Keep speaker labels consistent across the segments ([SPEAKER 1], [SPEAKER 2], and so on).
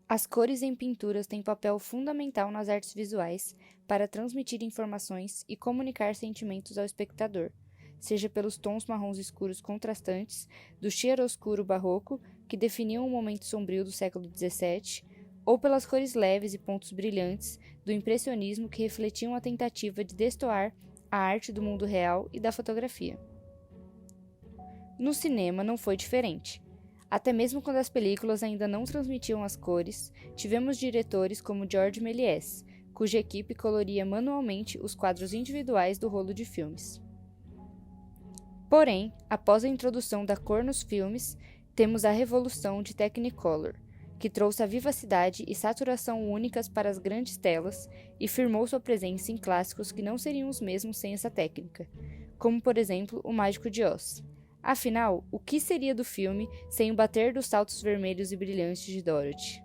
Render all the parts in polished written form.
[SPEAKER 1] As cores em pinturas têm papel fundamental nas artes visuais para transmitir informações e comunicar sentimentos ao espectador, seja pelos tons marrons escuros contrastantes do chiaroscuro barroco, que definiam o momento sombrio do século XVII, ou pelas cores leves e pontos brilhantes do impressionismo, que refletiam a tentativa de destoar a arte do mundo real e da fotografia. No cinema não foi diferente. Até mesmo quando as películas ainda não transmitiam as cores, tivemos diretores como Georges Méliès, cuja equipe coloria manualmente os quadros individuais do rolo de filmes. Porém, após a introdução da cor nos filmes, temos a revolução de Technicolor, que trouxe a vivacidade e saturação únicas para as grandes telas e firmou sua presença em clássicos que não seriam os mesmos sem essa técnica, como por exemplo O Mágico de Oz. Afinal, o que seria do filme sem o bater dos saltos vermelhos e brilhantes de Dorothy?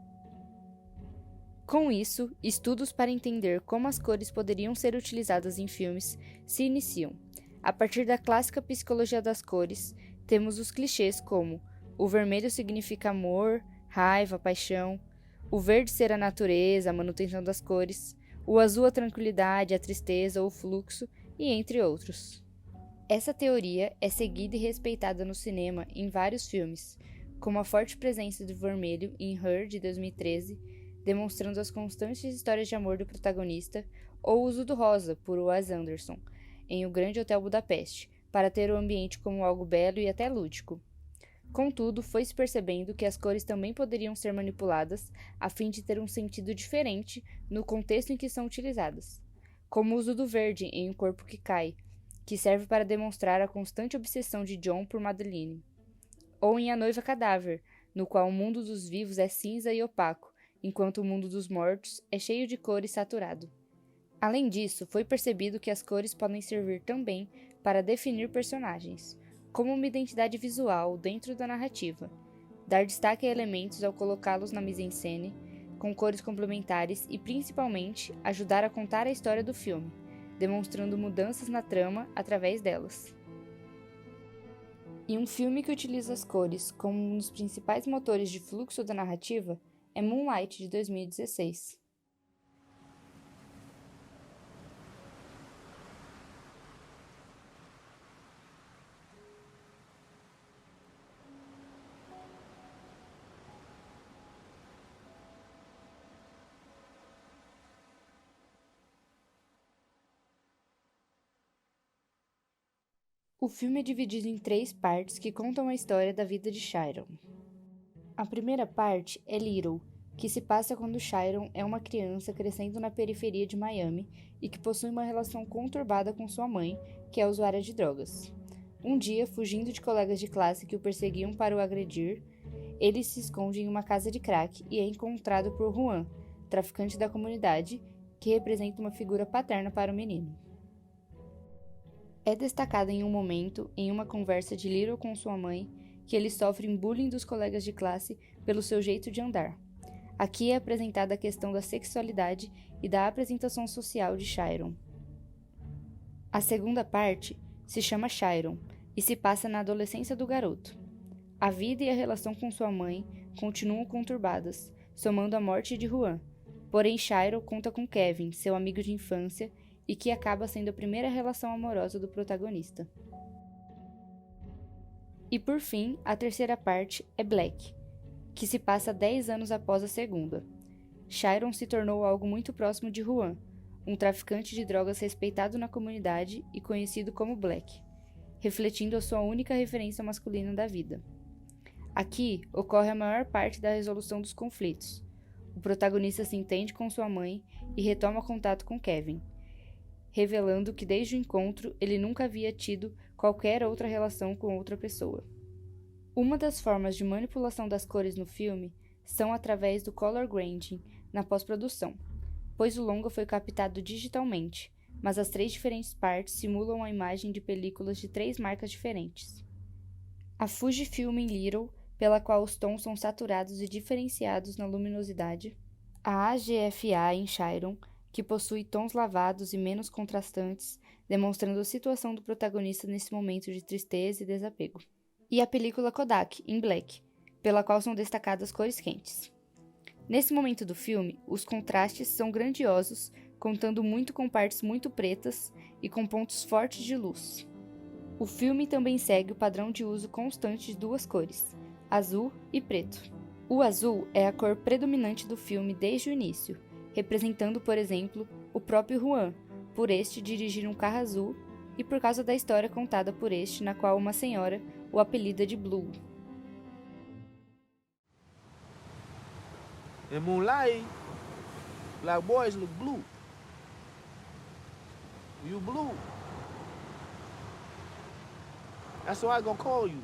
[SPEAKER 1] Com isso, estudos para entender como as cores poderiam ser utilizadas em filmes se iniciam. A partir da clássica psicologia das cores, temos os clichês como o vermelho significa amor, raiva, paixão, o verde ser a natureza, a manutenção das cores, o azul a tranquilidade, a tristeza ou o fluxo, e entre outros. Essa teoria é seguida e respeitada no cinema em vários filmes, como a forte presença do vermelho em Her, de 2013, demonstrando as constantes histórias de amor do protagonista, ou o uso do rosa, por Wes Anderson, em O Grande Hotel Budapeste, para ter o ambiente como algo belo e até lúdico. Contudo, foi-se percebendo que as cores também poderiam ser manipuladas a fim de ter um sentido diferente no contexto em que são utilizadas, como o uso do verde em O Corpo que Cai, que serve para demonstrar a constante obsessão de John por Madeline, ou em A Noiva Cadáver, no qual o mundo dos vivos é cinza e opaco, enquanto o mundo dos mortos é cheio de cor e saturado. Além disso, foi percebido que as cores podem servir também para definir personagens, como uma identidade visual dentro da narrativa, dar destaque a elementos ao colocá-los na mise-en-scène, com cores complementares e, principalmente, ajudar a contar a história do filme, demonstrando mudanças na trama através delas. E um filme que utiliza as cores como um dos principais motores de fluxo da narrativa é Moonlight, de 2016. O filme é dividido em 3 partes que contam a história da vida de Chiron. A primeira parte é Little, que se passa quando Chiron é uma criança crescendo na periferia de Miami e que possui uma relação conturbada com sua mãe, que é usuária de drogas. Um dia, fugindo de colegas de classe que o perseguiam para o agredir, ele se esconde em uma casa de crack e é encontrado por Juan, traficante da comunidade, que representa uma figura paterna para o menino. É destacado em um momento, em uma conversa de Little com sua mãe, que ele sofre bullying dos colegas de classe pelo seu jeito de andar. Aqui é apresentada a questão da sexualidade e da apresentação social de Chiron. A segunda parte se chama Chiron e se passa na adolescência do garoto. A vida e a relação com sua mãe continuam conturbadas, somando a morte de Juan. Porém, Chiron conta com Kevin, seu amigo de infância, e que acaba sendo a primeira relação amorosa do protagonista. E por fim, a terceira parte é Black, que se passa 10 anos após a segunda. Chiron se tornou algo muito próximo de Juan, um traficante de drogas respeitado na comunidade e conhecido como Black, refletindo a sua única referência masculina da vida. Aqui ocorre a maior parte da resolução dos conflitos. O protagonista se entende com sua mãe e retoma contato com Kevin, revelando que desde o encontro ele nunca havia tido qualquer outra relação com outra pessoa. Uma das formas de manipulação das cores no filme são através do color grading na pós-produção, pois o longa foi captado digitalmente, mas as 3 diferentes partes simulam a imagem de películas de 3 marcas diferentes. A Fujifilm em Little, pela qual os tons são saturados e diferenciados na luminosidade. A AGFA em Chiron, que possui tons lavados e menos contrastantes, demonstrando a situação do protagonista nesse momento de tristeza e desapego. E a película Kodak, em Black, pela qual são destacadas cores quentes. Nesse momento do filme, os contrastes são grandiosos, contando muito com partes muito pretas e com pontos fortes de luz. O filme também segue o padrão de uso constante de duas cores, azul e preto. O azul é a cor predominante do filme desde o início, representando, por exemplo, o próprio Juan, por este dirigir um carro azul e por causa da história contada por este, na qual uma senhora o apelida de Blue.
[SPEAKER 2] In Moonlight, black boys look blue. You blue. That's why I gonna call you.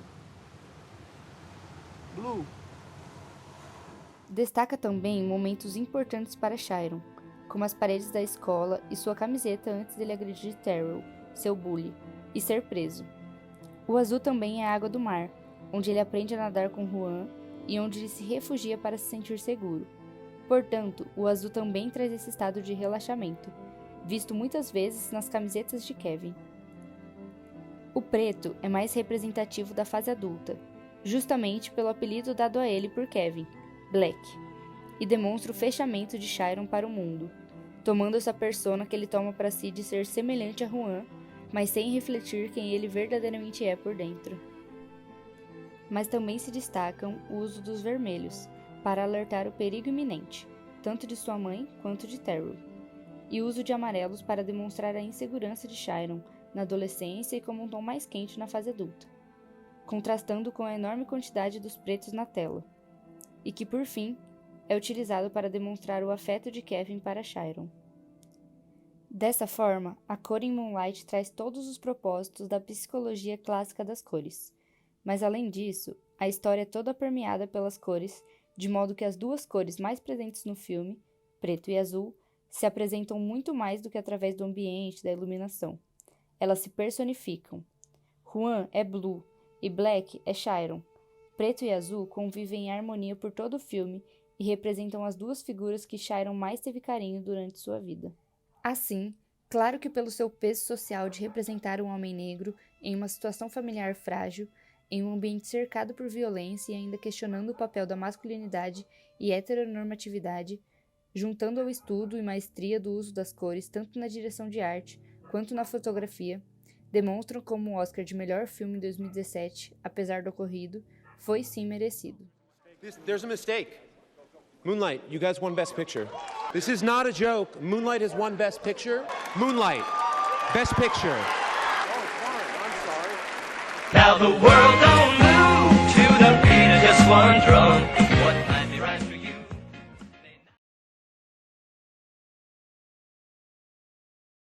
[SPEAKER 2] Blue.
[SPEAKER 1] Destaca também momentos importantes para Chiron, como as paredes da escola e sua camiseta antes dele agredir Terrell, seu bully, e ser preso. O azul também é a água do mar, onde ele aprende a nadar com Juan e onde ele se refugia para se sentir seguro. Portanto, o azul também traz esse estado de relaxamento, visto muitas vezes nas camisetas de Kevin. O preto é mais representativo da fase adulta, justamente pelo apelido dado a ele por Kevin, Black, e demonstra o fechamento de Chiron para o mundo, tomando essa persona que ele toma para si de ser semelhante a Juan, mas sem refletir quem ele verdadeiramente é por dentro. Mas também se destacam o uso dos vermelhos, para alertar o perigo iminente, tanto de sua mãe quanto de Terrell, e o uso de amarelos para demonstrar a insegurança de Chiron na adolescência e como um tom mais quente na fase adulta, contrastando com a enorme quantidade dos pretos na tela, e que, por fim, é utilizado para demonstrar o afeto de Kevin para Chiron. Dessa forma, a cor em Moonlight traz todos os propósitos da psicologia clássica das cores, mas além disso, a história é toda permeada pelas cores, de modo que as duas cores mais presentes no filme, preto e azul, se apresentam muito mais do que através do ambiente, da iluminação. Elas se personificam. Juan é Blue e Black é Chiron. Preto e azul convivem em harmonia por todo o filme e representam as duas figuras que Chiron mais teve carinho durante sua vida. Assim, claro que pelo seu peso social de representar um homem negro em uma situação familiar frágil, em um ambiente cercado por violência e ainda questionando o papel da masculinidade e heteronormatividade, juntando ao estudo e maestria do uso das cores tanto na direção de arte quanto na fotografia, demonstram como o Oscar de melhor filme em 2017, apesar do ocorrido, foi sim merecido.
[SPEAKER 3] There's a mistake. Moonlight, you guys won Best Picture. This is not a joke. Moonlight has won Best Picture. Moonlight, Best Picture.
[SPEAKER 4] Now the world don't move to the beat of just one drum.